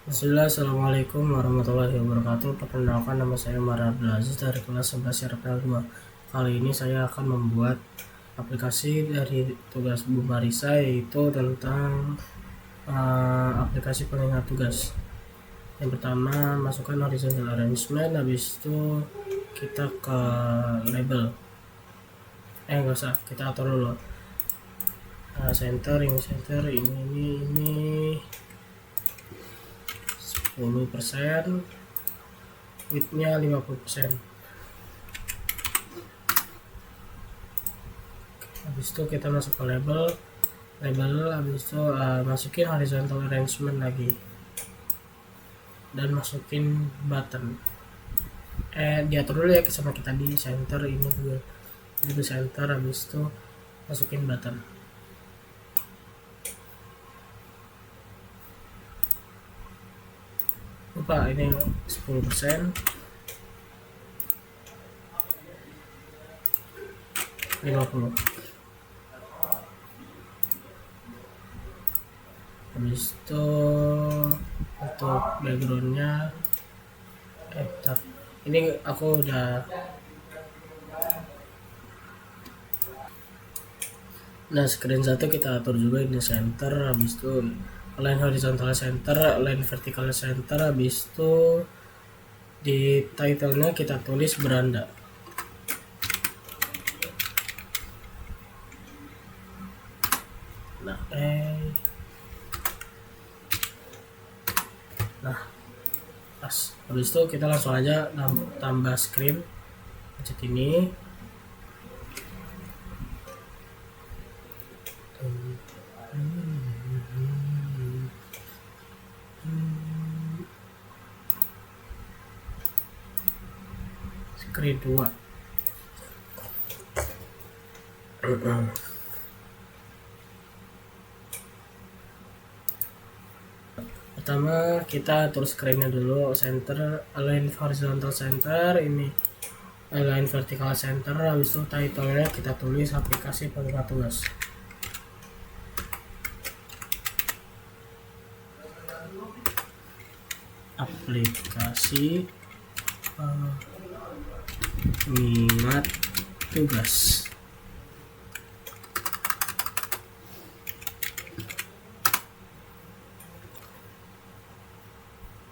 Bismillah, Assalamualaikum warahmatullahi wabarakatuh. Perkenalkan, nama saya Mara Abdul Aziz dari kelas 11 RPL 2. Kali ini saya akan membuat aplikasi dari tugas Bu Marisa, yaitu tentang aplikasi pengingat tugas. Yang pertama, masukkan horizontal arrangement, habis itu kita ke label. Nggak usah, kita atur dulu. Center, ini 10%, widthnya 50%. Habis itu kita masuk ke label, habis itu masukin horizontal arrangement lagi dan masukin button. Diatur dulu ya sama kita di center, ini juga itu center. Habis itu masukin button. Lupa, ini 10%, 50. Habis itu untuk backgroundnya ini aku udah screen satu kita atur juga ini center. Habis itu line horizontal center, line vertical center. Habis itu di title-nya kita tulis beranda. Pas. Habis itu kita langsung aja tambah screen, pencet ini. Screen 2. Pertama kita atur screennya dulu, center, align horizontal center, ini align vertical center. Habis itu title-nya kita tulis aplikasi pengingat tugas. Aplikasi pengingat tugas.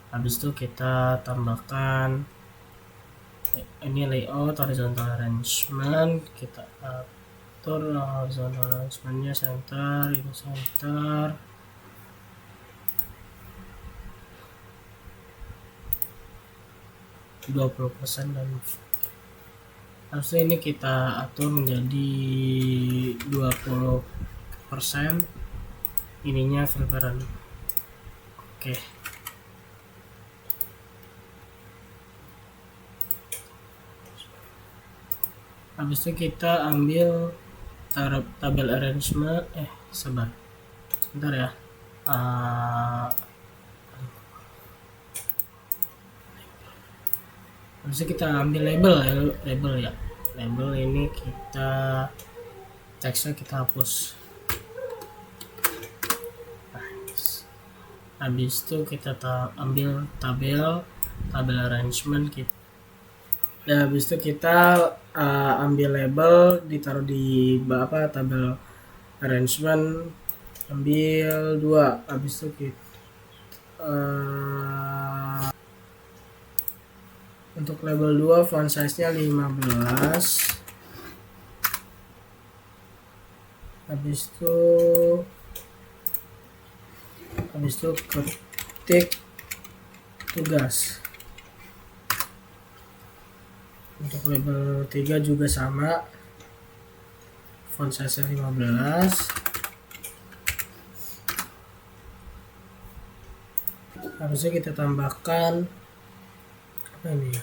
Habis itu kita tambahkan ini layout horizontal arrangement, kita atur horizontal arrangementnya center, ini center. %, dan habis ini kita atur menjadi 20%, ininya filteran. Oke. Habis itu kita ambil tabel arrangement, sebentar ya. Habis itu kita ambil label ya. Label ini kita teksnya kita hapus. Habis itu kita ambil tabel arrangement kita. Dan habis itu kita ambil label, ditaruh di tabel arrangement, ambil 2. Habis itu kita untuk label 2 font size-nya 15. Habis itu ketik tugas. Untuk label 3 juga sama, font size 15. Harusnya kita tambahkan apa ini ya,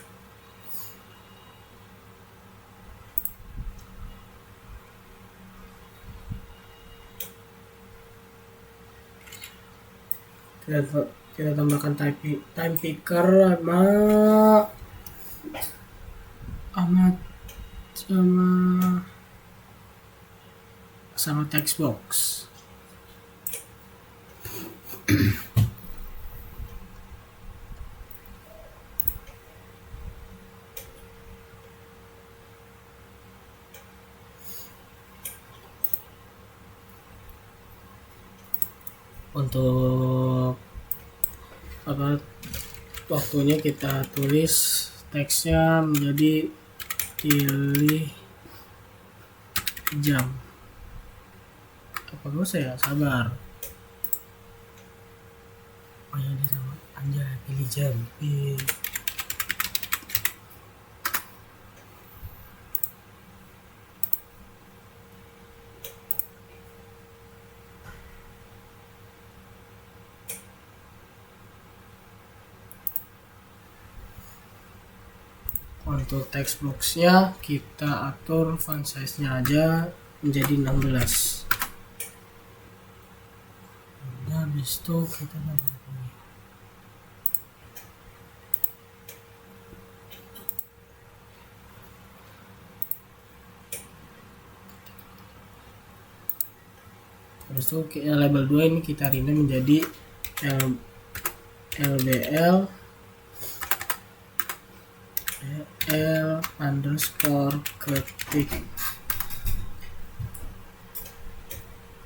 kita tambahkan time picker sama text box. untuk waktunya kita tulis teksnya menjadi pilih jam. Apa gue saya sabar. Oh ya, dia sama anjay, pilih jam. Untuk text boxnya kita atur font size nya aja menjadi 16. Nah, habis itu kita habis itu label 2 ini kita rename menjadi LBL underscore ketik.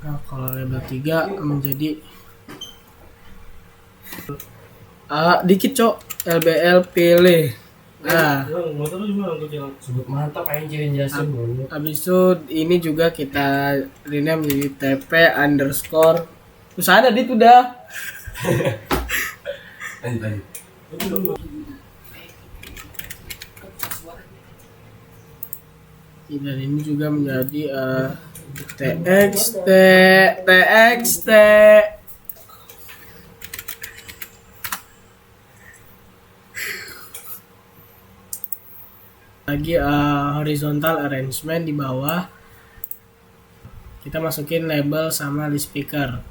Nah, kalau label 3 menjadi dikit cok, LBL pilih. Nah, mantap anjir jelasin. habis itu ini juga kita rename menjadi TP underscore. Terus ada di itu dah. Lanjut. Dan ini juga menjadi TXT. Lagi horizontal arrangement di bawah kita masukin label sama list picker.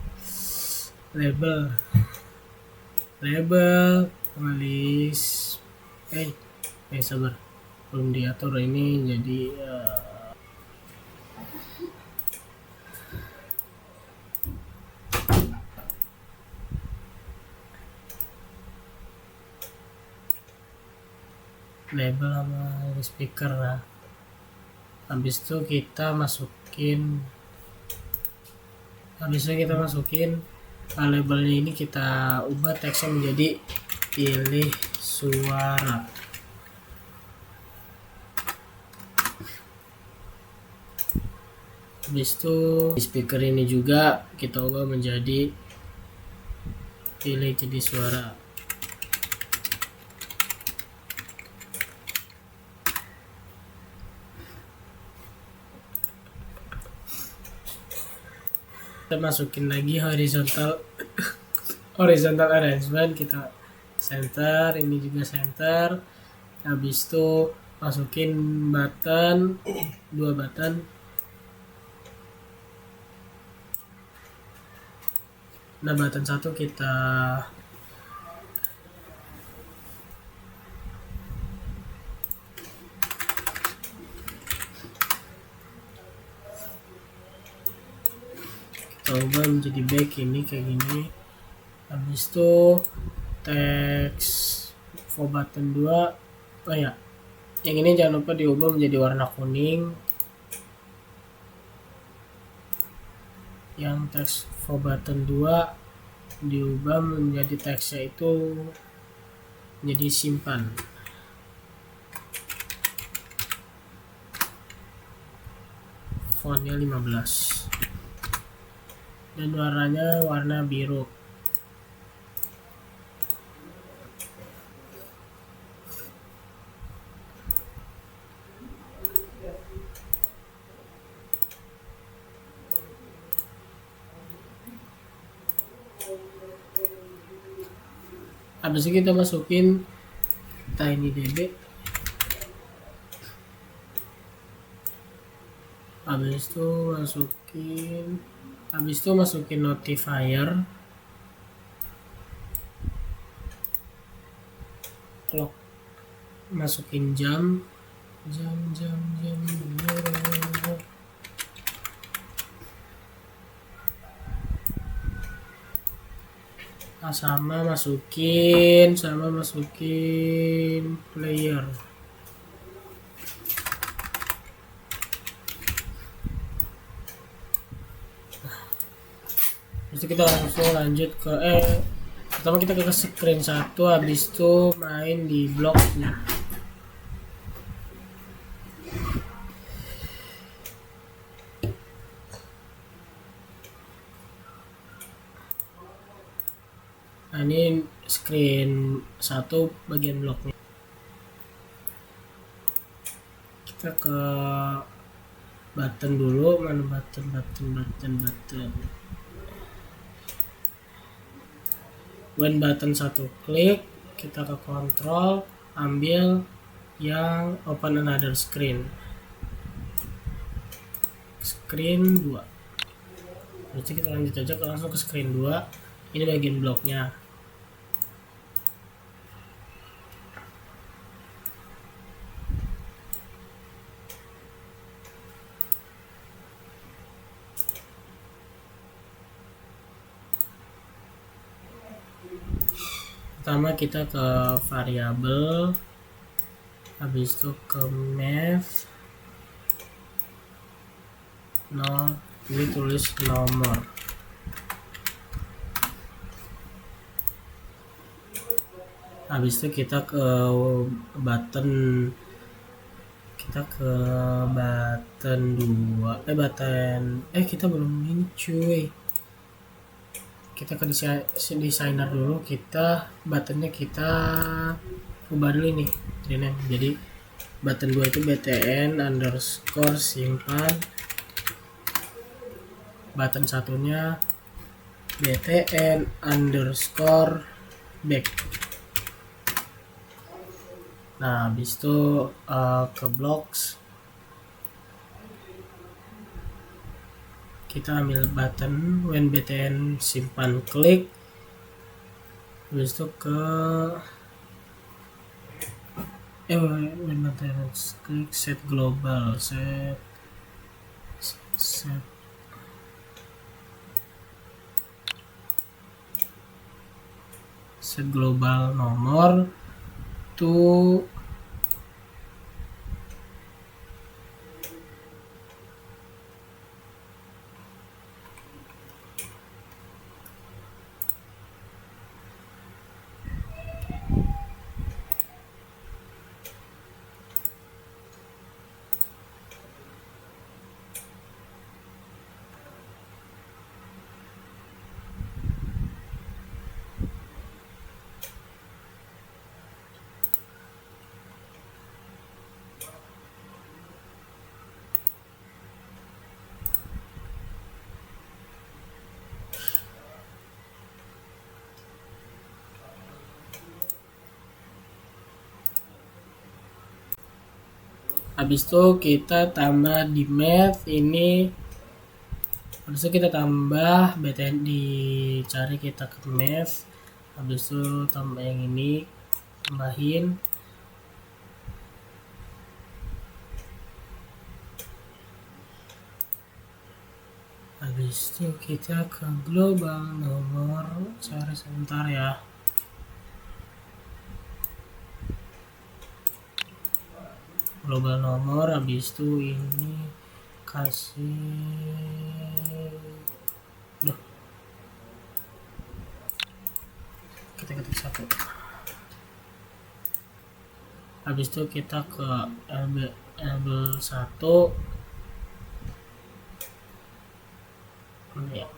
Label list sabar, belum diatur ini, jadi label sama list picker. Nah, habis itu kita masukin labelnya ini kita ubah teksnya menjadi pilih suara. Habis itu speaker ini juga kita ubah menjadi pilih jadi suara. Kita masukin lagi horizontal arrangement, kita center, ini juga center. Habis itu masukin button, 2 button. Nah, button 1 kita ubah menjadi back, ini kayak gini. Habis itu teks for button 2, oh ya, yang ini jangan lupa diubah menjadi warna kuning. Yang teks for button 2 diubah menjadi teksnya itu menjadi simpan. Fontnya 15 dan warnanya warna biru. Habis itu kita masukin TinyDB. Habis itu masukin notifier, clock, masukin jam. sama masukin player. Habis itu kita langsung lanjut ke pertama kita ke screen 1, habis itu main di bloknya. Nah, ini screen 1 bagian bloknya. Kita ke button dulu, mana button. When button 1 klik, kita ke control, ambil yang open another screen. Screen 2. Berarti kita lanjut aja langsung ke screen 2. Ini bagian bloknya. Pertama kita ke variabel, habis itu ke math 0, ini tulis nomor. Habis itu kita ke button, kita ke button 2, kita belum ini cuy. Kita ke designer dulu, kita buttonnya kita ubah dulu ini. Jadi button 2 itu btn underscore simpan, button satunya btn underscore back. Nah, habis itu ke blocks, kita ambil button when btn simpan klik, habis itu ke when btn klik set global, set global nomor to habis itu kita tambah di math ini. Habis itu kita tambah btn, dicari kita ke math, habis itu tambah yang ini, tambahin. Habis itu kita ke global nomor, cari sebentar ya. Global nomor, habis itu ini kasih kita ketik 1. Habis itu kita ke label 1 ya.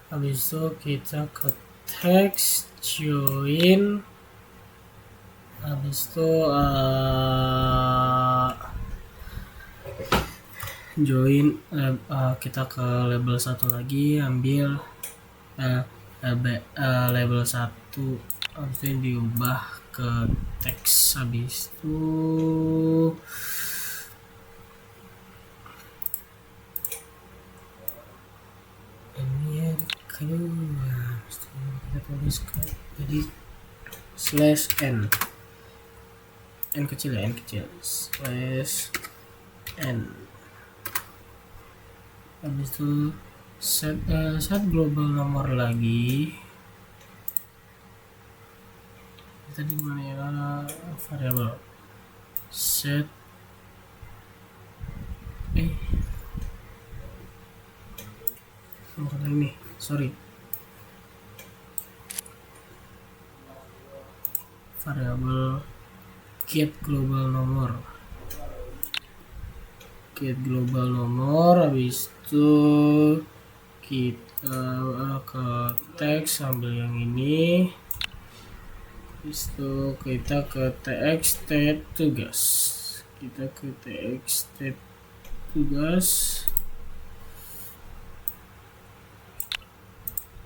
Habis itu kita ke text join, habis itu join kita ke label 1 lagi, ambil label 1, habis itu diubah ke teks. Habis itu ini kedua kita tuliskan jadi /n, n kecil ya, n kecil /n. Habis itu set global nomor lagi, tadi mana ya, variabel set bukan ini, sorry, variabel get global nomor, habis itu kita ke teks ambil yang ini, habis itu kita ke txt tugas,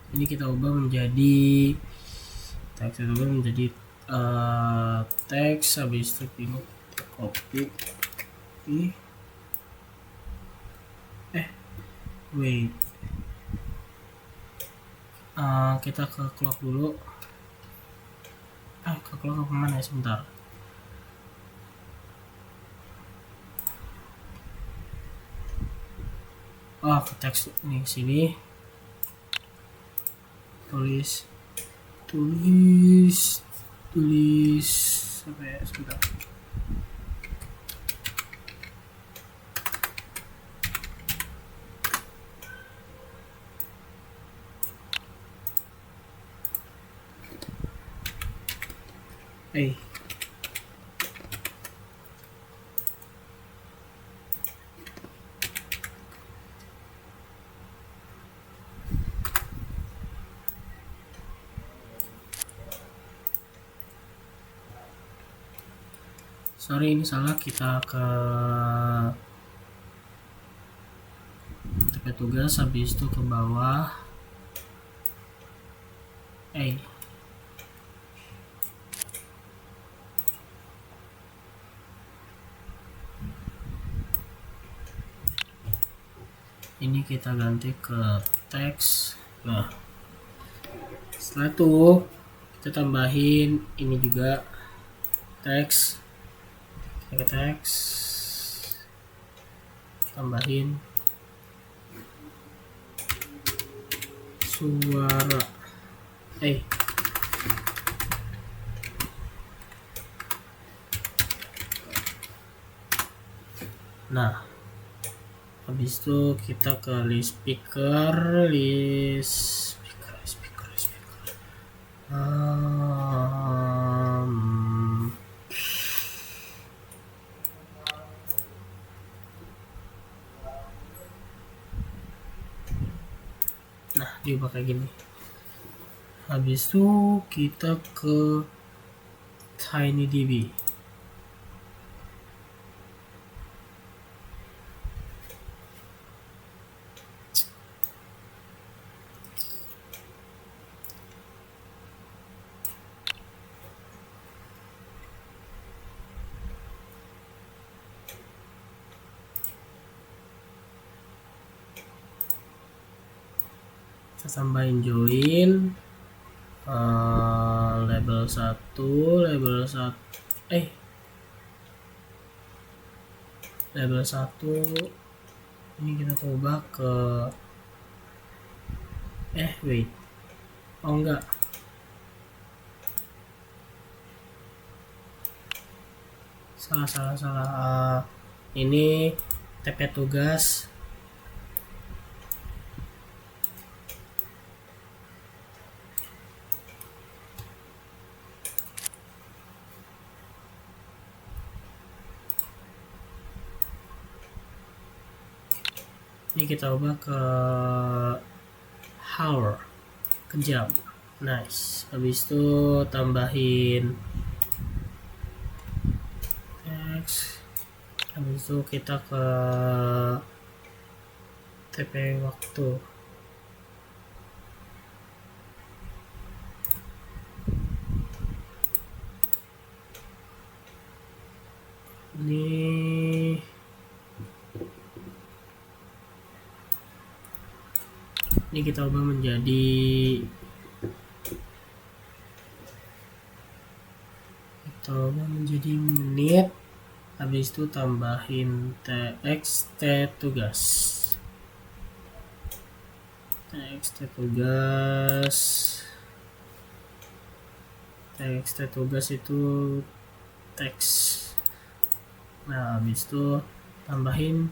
ini kita ubah menjadi teks, habis itu ini copy wait, kita ke clock dulu, ke clock kemana ya, sebentar. Ke teks nih, sini tulis apa ya, sebentar. Sorry, ini salah, kita ke TP tugas, habis itu ke bawah, ini kita ganti ke teks. Nah, setelah itu kita tambahin ini juga teks, kita ke teks, tambahin suara, nah habis itu kita ke list speaker. Nah, diubah kayak gini. Habis itu kita ke TinyDB. Kita tambahin join label 1 ini kita coba ke enggak, salah, ini TP tugas, ini kita ubah ke hour, ke jam. Nice. Habis itu tambahin teks, habis itu kita ke TP waktu, ini kita ubah menjadi menit. Habis itu tambahin txt tugas, txt tugas itu teks. Nah habis itu tambahin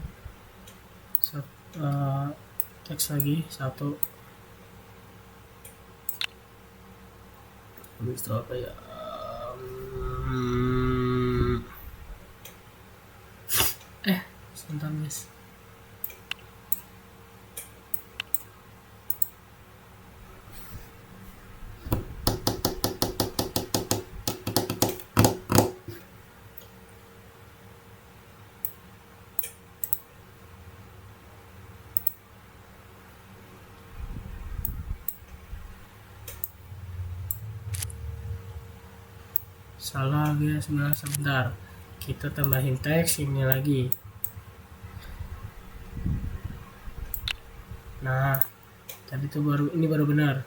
teks lagi satu. Habis itu apa ya, sebentar guys. Salah guys, sebentar. Kita tambahin teks ini lagi. Nah, tadi tuh ini baru benar.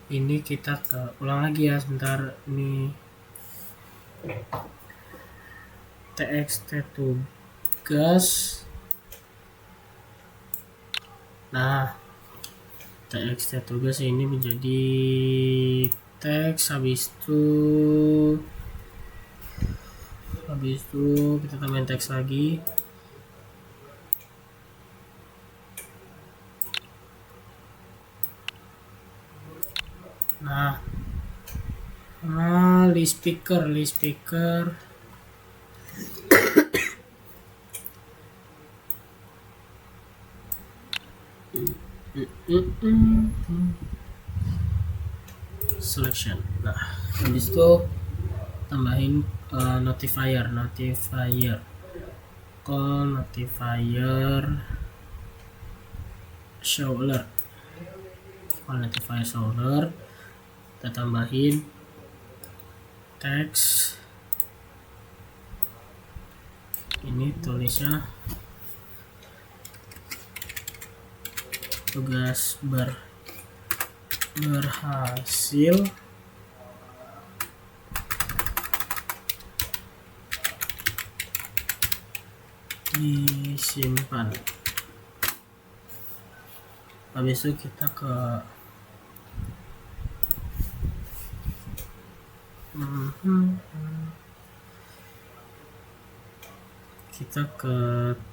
Ini kita ulang lagi ya, sebentar. Ini txt tugas. Nah, txt tugas ini menjadi teks. Habis itu kita tambahin teks lagi. Nah, list speaker selection. Nah, habis itu tambahin notifier show alert. Notifier show alert, kita tambahin teks. Ini tulisnya tugas berhasil disimpan. Habis itu kita ke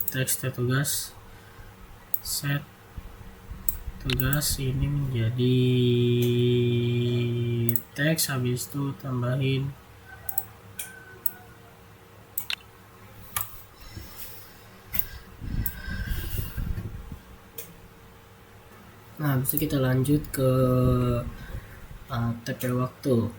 teks tugas, set tugas ini menjadi teks. Habis itu tambahin nah habis itu kita lanjut ke TP waktu,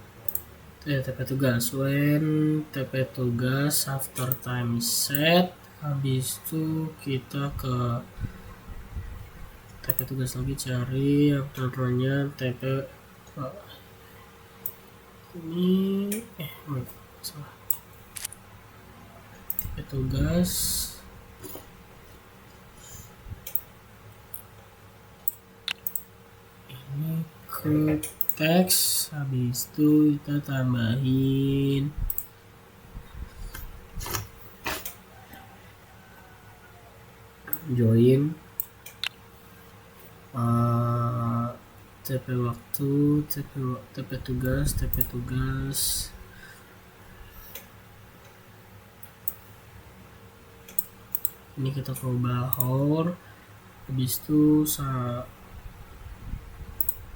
TP tugas, when TP tugas after time set. Habis itu kita ke TP tugas lagi, cari aturannya TP ini salah, TP tugas ini ke teks. Habis itu kita tambahin join TP waktu, TP tugas. Ini kita ubah hor. Habis itu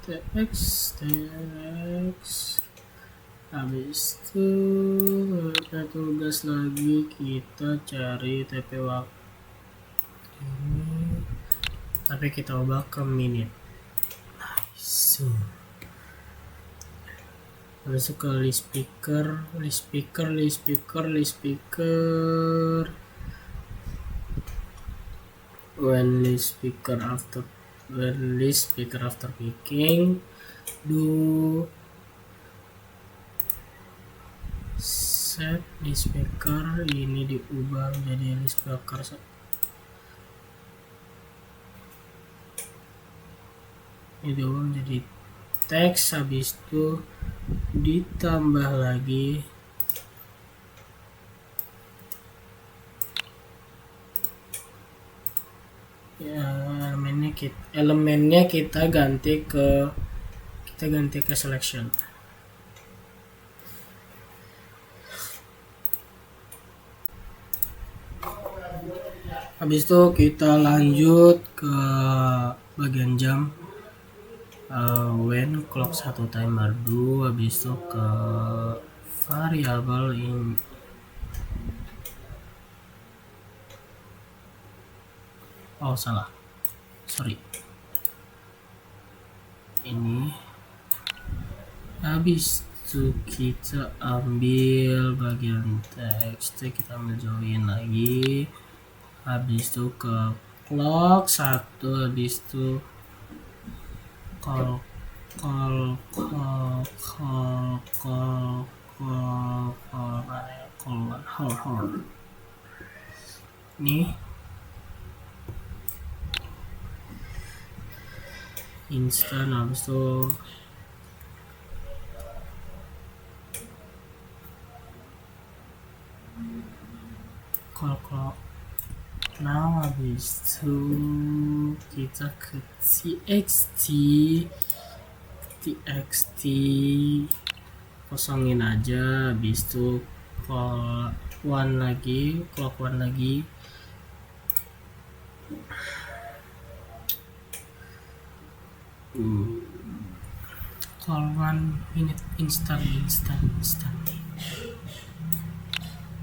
teks. Habis itu TP tugas lagi, kita cari TP waktu ini, tapi kita ubah ke menit. Nice. Habis itu ke list speaker. When list speaker after picking, do set list speaker ini diubah menjadi list speaker ini diubah menjadi teks. Habis itu ditambah lagi elemennya kita ganti ke selection. Habis itu kita lanjut ke bagian jam. When clock 1 timer do. Habis itu ke variable in salah, sorry, ini. Habis itu kita ambil bagian teks, kita ambil join lagi. Habis itu ke clock 1, habis itu call nih instan. Habis itu call now. Habis itu kita ke txt kosongin aja. Habis itu clock one lagi. Call 1 minute instant.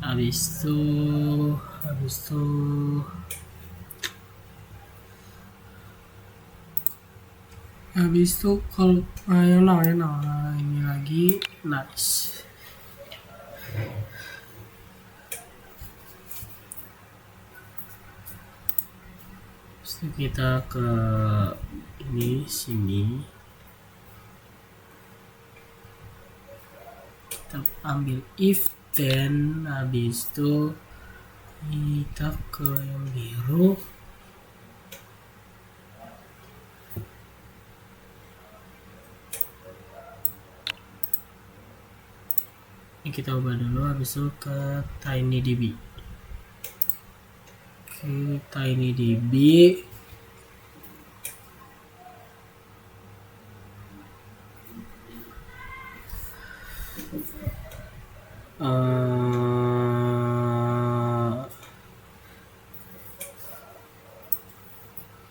Habis itu kalau ini lagi nice. Terus kita ke sini kita ambil if then. Habis itu kita ke yang biru. Ini kita ubah dulu. Habis itu ke TinyDB.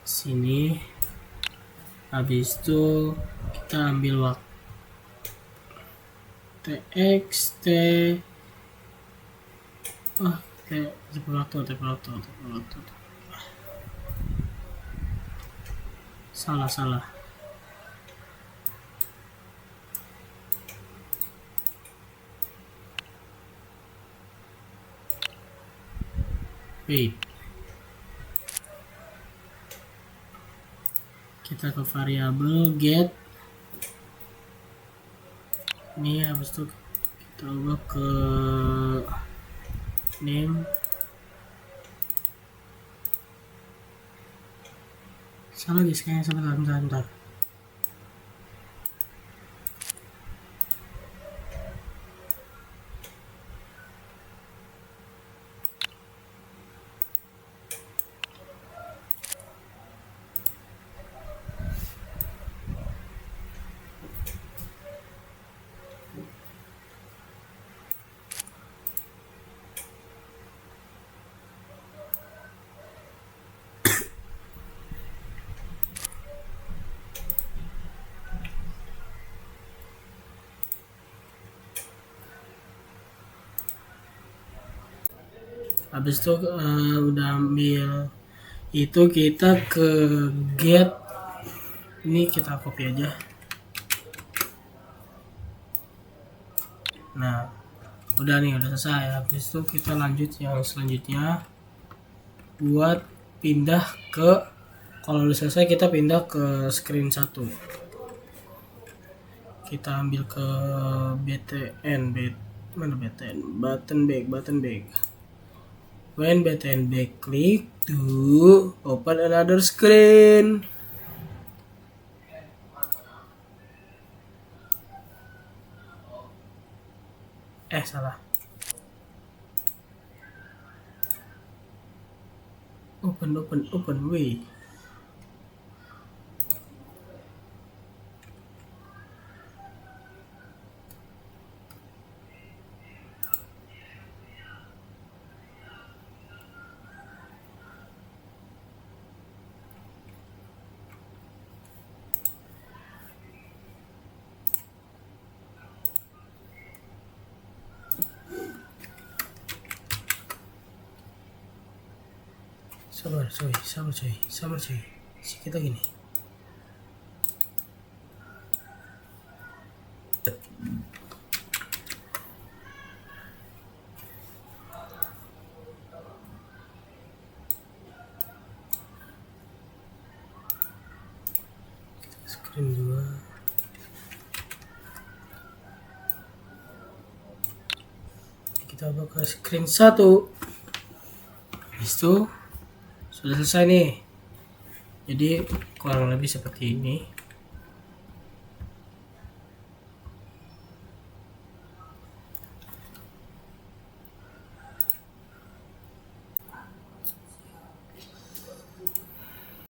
Sini. Habis itu kita ambil waktu txt salah. Wait, kita ke variabel get ini. Habis itu kita ubah ke name. Salah guys, kayaknya sebentar. Habis itu udah ambil itu, kita ke get. Ini kita copy aja. Nah, udah selesai. Habis itu kita lanjut yang selanjutnya buat pindah ke, kalau udah selesai kita pindah ke screen 1. Kita ambil ke button back. When button back, click to open another screen. Salah. Open way. sabar coy. Sedikit lagi nih. Screen 2. Kita buka screen 1. Habis itu sudah selesai nih. Jadi kurang lebih seperti ini.